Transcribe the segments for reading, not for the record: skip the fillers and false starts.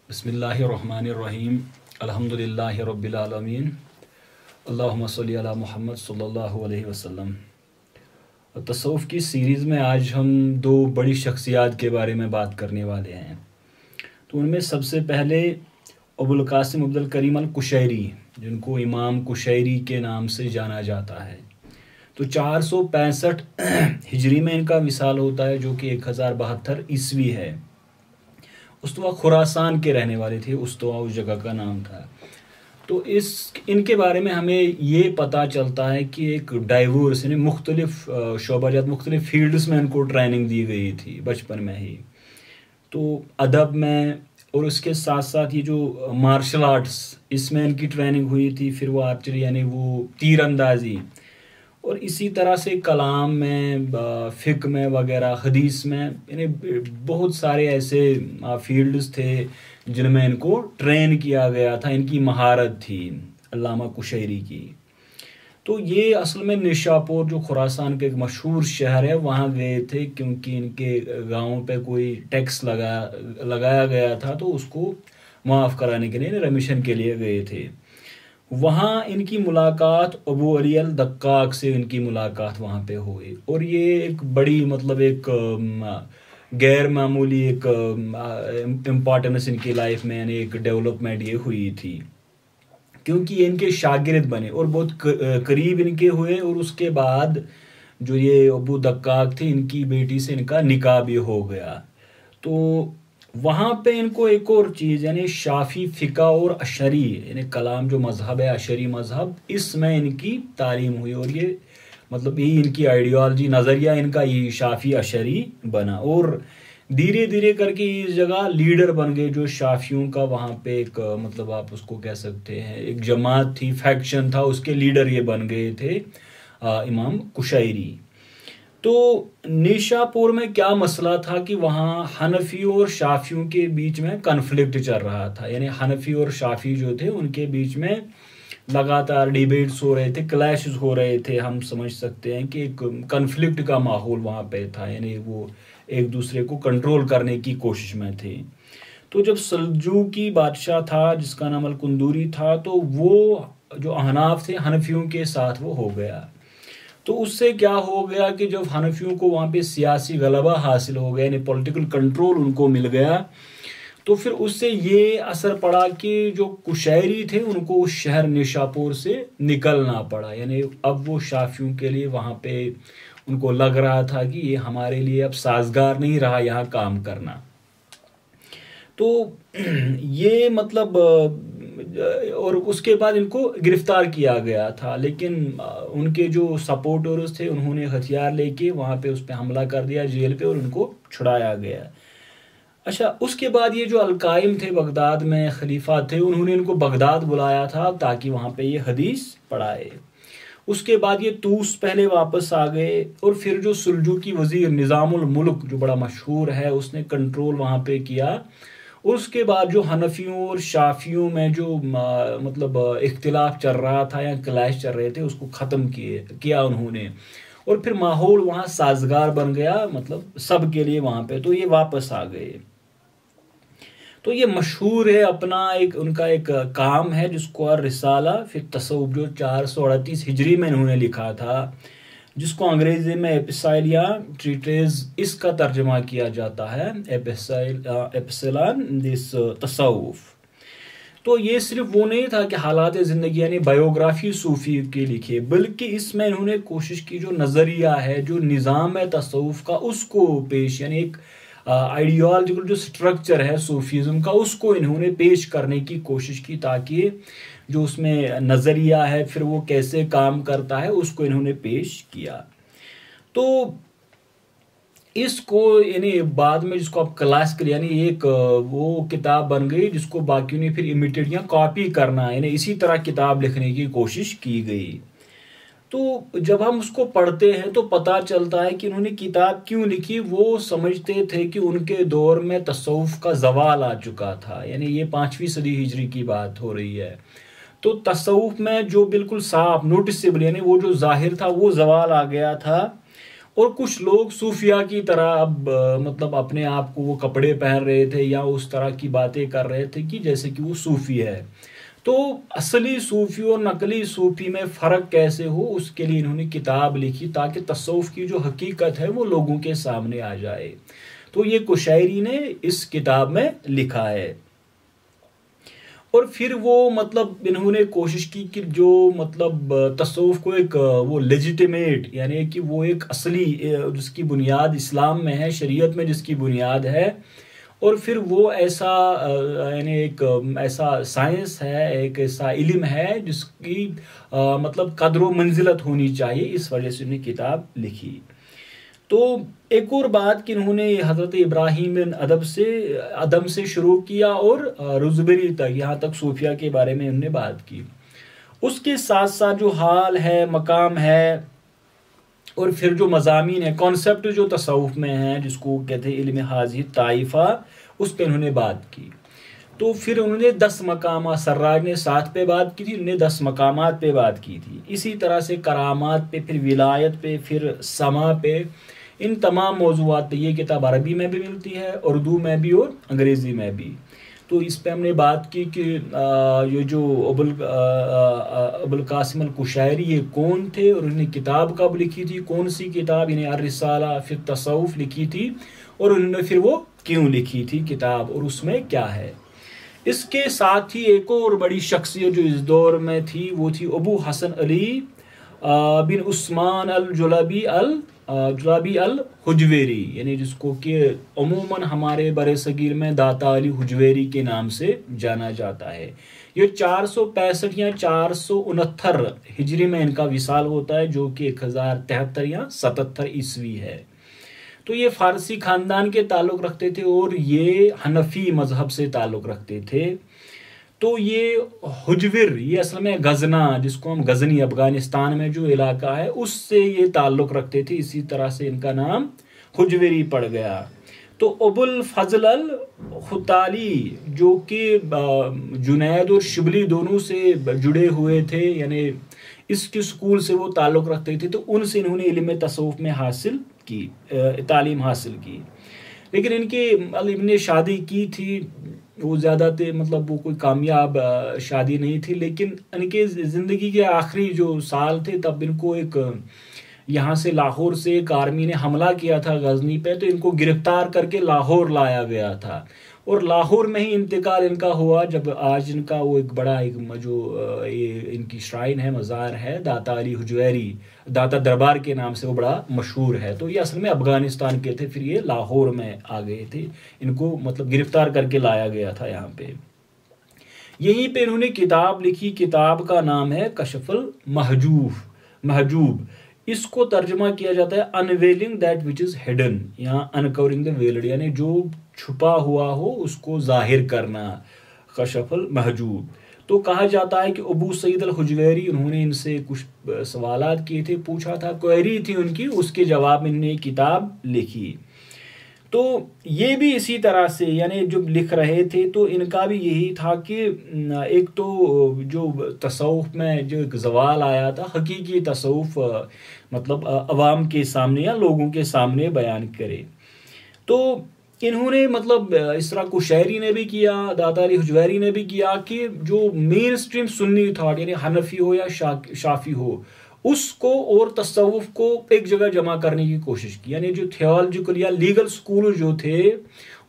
बिस्मिल्लाहिर्रहमानिर्रहीम अल्हम्दुलिल्लाहि रब्बिल आलमीन अल्लाहुम्मा सल्ली अला मुहम्मद सल्लल्लाहु अलैहि वसल्लम। तसव्वुफ़ की सीरीज़ में आज हम दो बड़ी शख्सियात के बारे में बात करने वाले हैं। तो उनमें सबसे पहले अबुल कासिम अब्दुल करीम अल कुशैरी, जिनको इमाम कुशैरी के नाम से जाना जाता है। तो 465 हिजरी में इनका विसाल होता है, जो कि 1072 ईस्वी है। उस्तवा खुरासान के रहने वाले थे, उस्तवा उस जगह का नाम था। तो इनके बारे में हमें ये पता चलता है कि एक डाइवर्स यानी मुख्तलिफ शोबाजात मुख्तलिफ फील्ड्स में इनको ट्रेनिंग दी गई थी बचपन में ही। तो अदब में और उसके साथ साथ ये जो मार्शल आर्ट्स, इसमें इनकी ट्रेनिंग हुई थी। फिर वो आर्चरी यानी वो तीर अंदाजी, और इसी तरह से कलाम में, फ़िक़्ह में वगैरह, हदीस में, यानी बहुत सारे ऐसे फील्ड्स थे जिनमें इनको ट्रेन किया गया था। इनकी महारत थी अल्लामा कुशैरी की। तो ये असल में निशापुर, जो खुरासान के एक मशहूर शहर है, वहाँ गए थे क्योंकि इनके गाँव पे कोई टैक्स लगाया गया था, तो उसको माफ़ कराने के लिए, रेमिशन के लिए गए थे। वहाँ इनकी मुलाकात अबू अली अल दक्काक से इनकी मुलाकात वहाँ पे हुई, और ये एक बड़ी एक गैर मामूली एक इम्पॉर्टेंस इनकी लाइफ में, यानी एक डेवलपमेंट ये हुई थी क्योंकि ये इनके शागिर्द बने और बहुत करीब इनके हुए। और उसके बाद जो ये अबू दक्काक थे, इनकी बेटी से इनका निकाह भी हो गया। तो वहाँ पे इनको एक और चीज़, यानी शाफ़ी फ़िक़्ह और अशरी, यानी कलाम जो मज़हब है, अशरी मज़हब, इसमें इनकी तालीम हुई। और ये यही इनकी आइडियोलॉजी, नज़रिया इनका यही शाफ़ी अशरी बना। और धीरे धीरे करके इस जगह लीडर बन गए, जो शाफ़ियों का वहाँ पे एक आप उसको कह सकते हैं एक जमात थी, फैक्शन था, उसके लीडर ये बन गए थे इमाम कुशैरी। तो निशापुर में क्या मसला था कि वहाँ हनफियों और शाफियों के बीच में कन्फ्लिक्ट चल रहा था। यानी हनफी और शाफी जो थे, उनके बीच में लगातार डिबेट्स हो रहे थे, क्लैशेस हो रहे थे। हम समझ सकते हैं कि एक कन्फ्लिक्ट का माहौल वहाँ पे था, यानी वो एक दूसरे को कंट्रोल करने की कोशिश में थे। तो जब सल्जूकी बादशाह था, जिसका नाम अल-कुंदूरी था, तो वो जो अहनाफ थे, हनफियों के साथ वो हो गया। तो उससे क्या हो गया कि जब हनफियों को वहाँ पे सियासी गलबा हासिल हो गया, यानी पॉलिटिकल कंट्रोल उनको मिल गया, तो फिर उससे ये असर पड़ा कि जो कुशैरी थे, उनको उस शहर निशापुर से निकलना पड़ा। यानी अब वो शाफियों के लिए वहाँ पे उनको लग रहा था कि ये हमारे लिए अब साजगार नहीं रहा यहाँ काम करना। तो ये और उसके बाद इनको गिरफ्तार किया गया था, लेकिन उनके जो सपोर्टर्स थे, उन्होंने हथियार लेके वहाँ पे उस पर हमला कर दिया जेल पे, और उनको छुड़ाया गया। अच्छा, उसके बाद ये जो अलकाइम थे बगदाद में, खलीफा थे, उन्होंने इनको बगदाद बुलाया था ताकि वहाँ पे ये हदीस पढ़ाए। उसके बाद ये तूस पहले वापस आ गए, और फिर जो सुल्जूकी वजीर निज़ामुल मुल्क, जो बड़ा मशहूर है, उसने कंट्रोल वहाँ पे किया। उसके बाद जो हनफियों और शाफियों में जो इख्तिलाफ चल रहा था या क्लैश चल रहे थे, उसको ख़त्म किया उन्होंने, और फिर माहौल वहाँ साजगार बन गया, सब के लिए वहाँ पे। तो ये वापस आ गए। तो ये मशहूर है अपना उनका एक काम है जिसको रिसाला फिर तसव्वुफ़, जो 438 हिजरी में इन्होंने लिखा था, जिसको अंग्रेजी में एपिसाइल या ट्रीटेज, इसका तर्जमा किया जाता है एपिसलान दिस तसव्वुफ़। तो ये सिर्फ वो नहीं था कि हालात ज़िंदगी यानी बायोग्राफी सूफ़ी की लिखी, बल्कि इसमें इन्होंने कोशिश की जो नज़रिया है, जो निज़ाम है तसव्वुफ़ का, उसको पेश, यानी एक आइडियोलॉजिकल जो स्ट्रक्चर है सूफीज़म का, उसको इन्होंने पेश करने की कोशिश की, ताकि जो उसमें नज़रिया है फिर वो कैसे काम करता है, उसको इन्होंने पेश किया। तो इसको यानी बाद में जिसको आप क्लासिकल, यानी एक वो किताब बन गई जिसको बाकियों ने फिर इमिटेट या कॉपी करना, यानी इसी तरह किताब लिखने की कोशिश की गई। तो जब हम उसको पढ़ते हैं तो पता चलता है कि उन्होंने किताब क्यों लिखी। वो समझते थे कि उनके दौर में तसव्वुफ़ का ज़वाल आ चुका था, यानी ये 5वीं सदी हिजरी की बात हो रही है। तो तसव्वुफ़ में जो बिल्कुल साफ नोटिसेबल, यानी वो जो जाहिर था, वो ज़वाल आ गया था। और कुछ लोग सूफिया की तरह अब मतलब अपने आप को वो कपड़े पहन रहे थे या उस तरह की बातें कर रहे थे कि जैसे कि वो सूफी है। तो असली सूफी और नकली सूफी में फ़र्क कैसे हो, उसके लिए इन्होंने किताब लिखी ताकि तसव्वुफ़ की जो हकीकत है वो लोगों के सामने आ जाए। तो ये कुशैरी ने इस किताब में लिखा है। और फिर वो मतलब इन्होंने कोशिश की कि जो मतलब तसव्वुफ़ को एक वो लेजिटिमेट, यानी कि वो एक असली जिसकी बुनियाद इस्लाम में है, शरीयत में जिसकी बुनियाद है, और फिर वो ऐसा यानी एक ऐसा साइंस है, एक ऐसा इल्म है जिसकी मतलब कद्र व मंजिलत होनी चाहिए, इस वजह से उन्हें किताब लिखी। तो एक और बात कि इन्होंने हज़रत इब्राहीम बिन अदम से शुरू किया और रुज़बरी तक, यहाँ तक सूफिया के बारे में उन्होंने बात की। उसके साथ साथ जो हाल है, मकाम है, और फिर जो मज़ामीन है, कॉन्सेप्ट जो तसव्वुफ़ में है जिसको कहते हैं इल्म हाज़िह ताइफ़ा, उस पर उन्होंने बात की। तो फिर उन्होंने 10 मकामात, सर्राज ने 7 पे बात की थी, उन्होंने 10 मकामात पे बात की थी। इसी तरह से करामात पे, फिर विलायत पे, फिर समा पे, इन तमाम मौज़ूआत पे ये किताब अरबी में भी मिलती है, उर्दू में भी और अंग्रेज़ी में भी। तो इस पे हमने बात की कि ये जो अबुल कासिम अल कुशैरी ये कौन थे और उन्होंने किताब कब लिखी थी, कौन सी किताब, इन्हें अर-रिसाला फिर तसव्वुफ़ लिखी थी, और उन्होंने फिर वो क्यों लिखी थी किताब और उसमें क्या है। इसके साथ ही एक और बड़ी शख्सियत जो इस दौर में थी वो थी अबू हसन अली बिन उस्मान अल जुलाबी अल हुजवेरी, यानी जिसको कि अमूमन हमारे बरे सगीर में दाता अली हुजवेरी के नाम से जाना जाता है। ये 465 या 469 हिजरी में इनका विसाल होता है, जो कि 1073 या 77 ईस्वी है। तो ये फारसी ख़ानदान के ताल्लुक़ रखते थे और ये हनफी मज़हब से ताल्लुक़ रखते थे। तो ये हुजविर, ये असल में गजना, जिसको हम गजनी, अफ़गानिस्तान में जो इलाका है उससे ये ताल्लुक़ रखते थे, इसी तरह से इनका नाम हुजविरी पड़ गया। तो अबुल फजल अल खुताली जो कि जुनैद और शिबली दोनों से जुड़े हुए थे, यानी इसके स्कूल से वो ताल्लुक़ रखते थे, तो उनसे इन्होंने इल्म तसव्वुफ़ में हासिल की, तालीम हासिल की। लेकिन इनने शादी की थी, वो ज़्यादा थे मतलब वो कोई कामयाब शादी नहीं थी, लेकिन इनके ज़िंदगी के आखिरी जो साल थे तब इनको एक यहाँ से लाहौर से एक आर्मी ने हमला किया था गजनी पे, तो इनको गिरफ्तार करके लाहौर लाया गया था और लाहौर में ही इंतकाल इनका हुआ। जब आज इनका वो एक बड़ा एक जो ये इनकी श्राइन है, मज़ार है, दाता अली हुजवेरी, दाता दरबार के नाम से वो बड़ा मशहूर है। तो ये असल में अफ़गानिस्तान के थे, फिर ये लाहौर में आ गए थे, इनको मतलब गिरफ्तार करके लाया गया था यहाँ पे। यहीं पे इन्होंने किताब लिखी, किताब का नाम है कशफुल महजूब। इसको तर्जुमा किया जाता है unveiling that which is hidden, यहाँ अनकवरिंग द वेल्ड, यानी जो छुपा हुआ हो उसको जाहिर करना, कशफुल महजूब। तो कहा जाता है कि अबू सईद अल हुजवेरी, उन्होंने इनसे कुछ सवालात किए थे, पूछा था, क्वेरी थी उनकी, उसके जवाब में इन्होंने किताब लिखी। तो ये भी इसी तरह से, यानी जब लिख रहे थे तो इनका भी यही था कि एक तो जो तसव्वुफ़ में जो एक ज़वाल आया था, हकीकी तसव्वुफ़ मतलब अवाम के सामने या लोगों के सामने बयान करे। तो इन्होंने मतलब इस तरह कुशैरी ने भी किया, दाता अली हुजवेरी ने भी किया कि जो मेन स्ट्रीम सुन्नी थॉट, यानी हनफी हो या शाफी हो, उसको और तसव्वुफ़ को एक जगह जमा करने की कोशिश की। यानी जो थियोलॉजिकल या लीगल स्कूल जो थे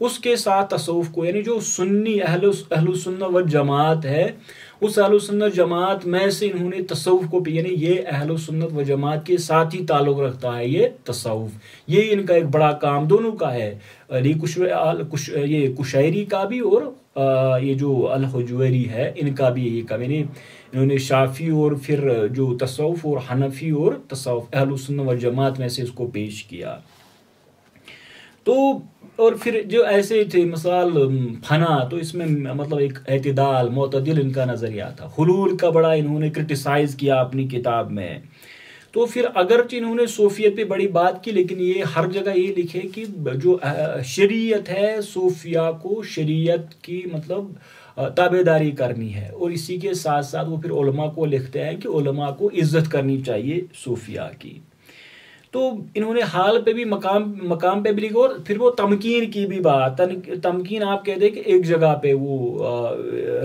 उसके साथ तसव्वुफ़ को, यानी जो सुन्नी अहलुस सुन्नत व जमात है, उस अहलुस सुन्नत जमात में से इन्होंने तसव्वुफ़ को, यानी ये अहलुस सुन्नत व जमात के साथ ही ताल्लुक़ रखता है ये तसव्वुफ़। ये इनका एक बड़ा काम दोनों का है, ये कुशैरी का भी और ये जो अल हुजवेरी है इनका भी यही काम। यानी इन्होंने शाफी और फिर जो तसव्वुफ़ और हनफी और तसव्वुफ़ अहलुस सुन्नत व जमात में से इसको पेश किया। तो और फिर जो ऐसे थे मिसाल फना, तो इसमें मतलब एक एतदाल मोतदिल इनका नज़रिया था। हुलूल का बड़ा इन्होंने क्रिटिसाइज़ किया अपनी किताब में। तो फिर अगरचे इन्होंने सूफियत पे बड़ी बात की, लेकिन ये हर जगह ये लिखे कि जो शरीयत है, सूफिया को शरीयत की मतलब ताबेदारी करनी है, और इसी के साथ साथ वो फिर उलमा को लिखते हैं कि उलमा को इज्जत करनी चाहिए सूफिया की। तो इन्होंने हाल पे भी मकाम पे भी लिखा, और फिर वो तमकीन की भी बात, तमकीन आप कहते हैं कि एक जगह पे वो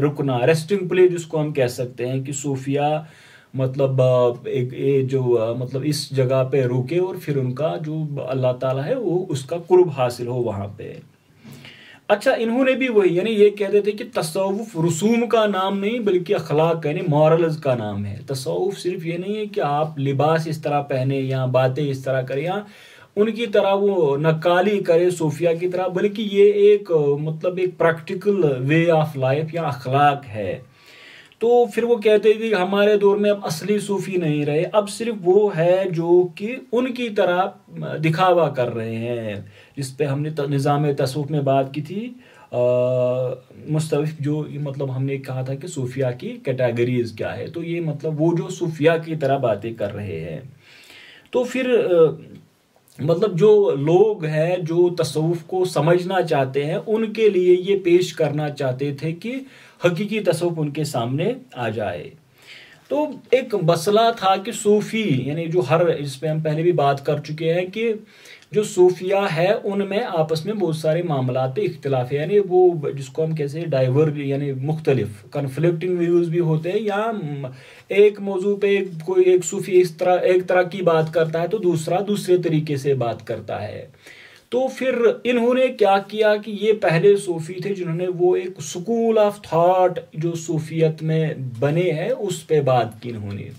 रुकना, रेस्टिंग प्लेस जिसको हम कह सकते हैं कि सूफिया मतलब एक ये जो मतलब इस जगह पे रुके और फिर उनका जो अल्लाह ताला है वो उसका कुर्ब हासिल हो वहाँ पे। अच्छा, इन्होंने भी वही यानी ये कहते थे कि तसव्वुफ रसूम का नाम नहीं बल्कि अखलाक यानी मॉरल्स का नाम है। तसव्वुफ सिर्फ ये नहीं है कि आप लिबास इस तरह पहने या बातें इस तरह करें या उनकी तरह वो नक्काली करे सूफिया की तरह, बल्कि ये एक मतलब एक प्रैक्टिकल वे ऑफ लाइफ या अखलाक है। तो फिर वो कहते थे कि हमारे दौर में अब असली सूफी नहीं रहे, अब सिर्फ वो है जो कि उनकी तरह दिखावा कर रहे हैं, जिस पे हमने निज़ाम तसव्वुफ में बात की थी। मुस्तफ़ जो मतलब हमने कहा था कि सूफिया की कैटेगरीज क्या है, तो ये मतलब वो जो सूफिया की तरह बातें कर रहे हैं। तो फिर मतलब जो लोग हैं जो तसव्वुफ को समझना चाहते हैं उनके लिए ये पेश करना चाहते थे कि हकीकी तसव्वुफ उनके सामने आ जाए। तो एक मसला था कि सूफी यानी जो हर, इस पे हम पहले भी बात कर चुके हैं कि जो सूफिया है उनमें आपस में बहुत सारे मामला पे इख्तिलाफ है, यानी वो जिसको हम कैसे डाइवर्ज यानी मुख्तलिफ कन्फ्लिक्टिंग व्यूज भी होते हैं, या एक मौजू पे कोई एक सूफी एक तरह की बात करता है तो दूसरा दूसरे तरीके से बात करता है। तो फिर इन्होंने क्या किया कि ये पहले सूफी थे जिन्होंने वो एक स्कूल ऑफ थॉट जो सूफियत में बने हैं उस पे बात की इन्होंने।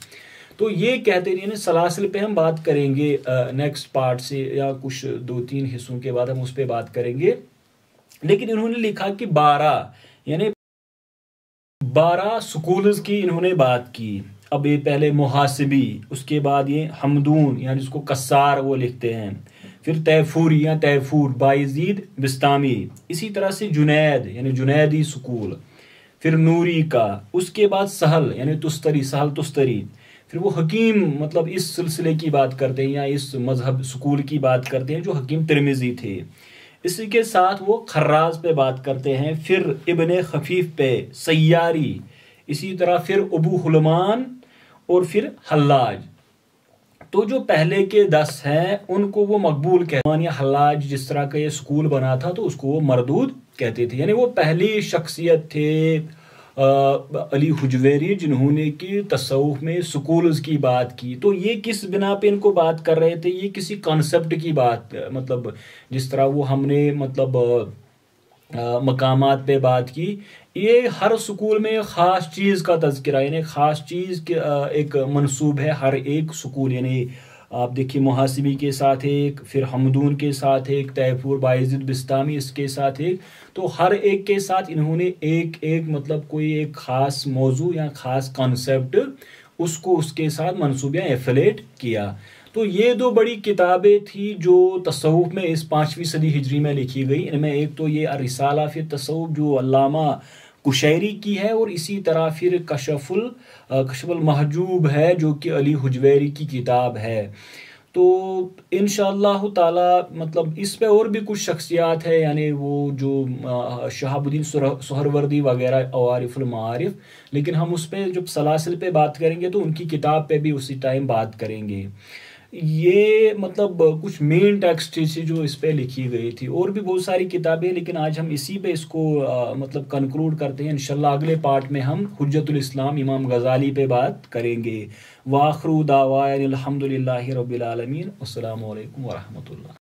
तो ये कहते हैं सलासिल पे हम बात करेंगे नेक्स्ट पार्ट से, या कुछ 2-3 हिस्सों के बाद हम उस पे बात करेंगे। लेकिन इन्होंने लिखा कि 12 स्कूल्स की इन्होंने बात की। अब ये पहले मुहासिबी, उसके बाद ये हमदून यानी जिसको कस्सार वो लिखते हैं, फिर तैफूरी या तैफूर बायजीद बिस्तामी, इसी तरह से जुनैद यानी जुनैदी स्कूल, फिर नूरी का, उसके बाद सहल यानी तुस्तरी सहल तुस्तरी, फिर वो हकीम मतलब इस सिलसिले की बात करते हैं या इस मजहब स्कूल की बात करते हैं जो हकीम तिरमिजी थे। इसी के साथ वो खर्राज पे बात करते हैं, फिर इब्ने खफीफ पे, सैयारी, इसी तरह फिर अबू हुलमान और फिर हल्लाज। तो जो पहले के 10 हैं उनको वो मकबूल कहते हैं, या हल्लाज जिस तरह का ये स्कूल बना था तो उसको वो मरदूद कहते थे। यानी वो पहली शख्सियत थे अली हुजवेरी जिन्होंने की तसव्वुफ में स्कूल्स की बात की। तो ये किस बिना पे इनको बात कर रहे थे, ये किसी कॉन्सेप्ट की बात, मतलब जिस तरह वो हमने मतलब मकामात पे बात की, ये हर स्कूल में ख़ास चीज़ का तज़किरा यानी ख़ास चीज़ के एक मंसूब है हर एक स्कूल। यानी आप देखिए मुहासिबी के साथ एक, फिर हमदून के साथ एक, तैफूर बायजीद बिस्तामी इसके साथ एक, तो हर एक के साथ इन्होंने एक एक मतलब कोई एक ख़ास मौजू या ख़ास कॉन्सेप्ट उसको उसके साथ मंसूब या एफिलेट किया। तो ये 2 बड़ी किताबें थी जो तसव्वुफ में इस 5वीं सदी हिजरी में लिखी गई। इनमें एक तो ये रिसाला फिर तसव्वुफ जो अल्लामा कुशैरी की है, और इसी तरह फिर कशफुल महजूब है जो कि अली हुजवेरी की किताब है। तो इंशाअल्लाह ताला मतलब इस पे और भी कुछ शख्सियात है, यानी वो जो शहाबुद्दीन सुहरवर्दी वगैरह अवारिफुल मारिफ, लेकिन हम उस पे जब सलासिल पे बात करेंगे तो उनकी किताब पे भी उसी टाइम बात करेंगे। ये मतलब कुछ मेन टेक्स्ट थी जो इस पे लिखी गई थी, और भी बहुत सारी किताबें, लेकिन आज हम इसी पे इसको मतलब कंक्लूड करते हैं। इंशाल्लाह अगले पार्ट में हम हुज्जतुल इस्लाम इमाम गजाली पे बात करेंगे। वाखिरु दावाना अल्हम्दुलिल्लाहि रब्बिल आलमीन। अस्सलामु अलैकुम व रहमतुल्लाह।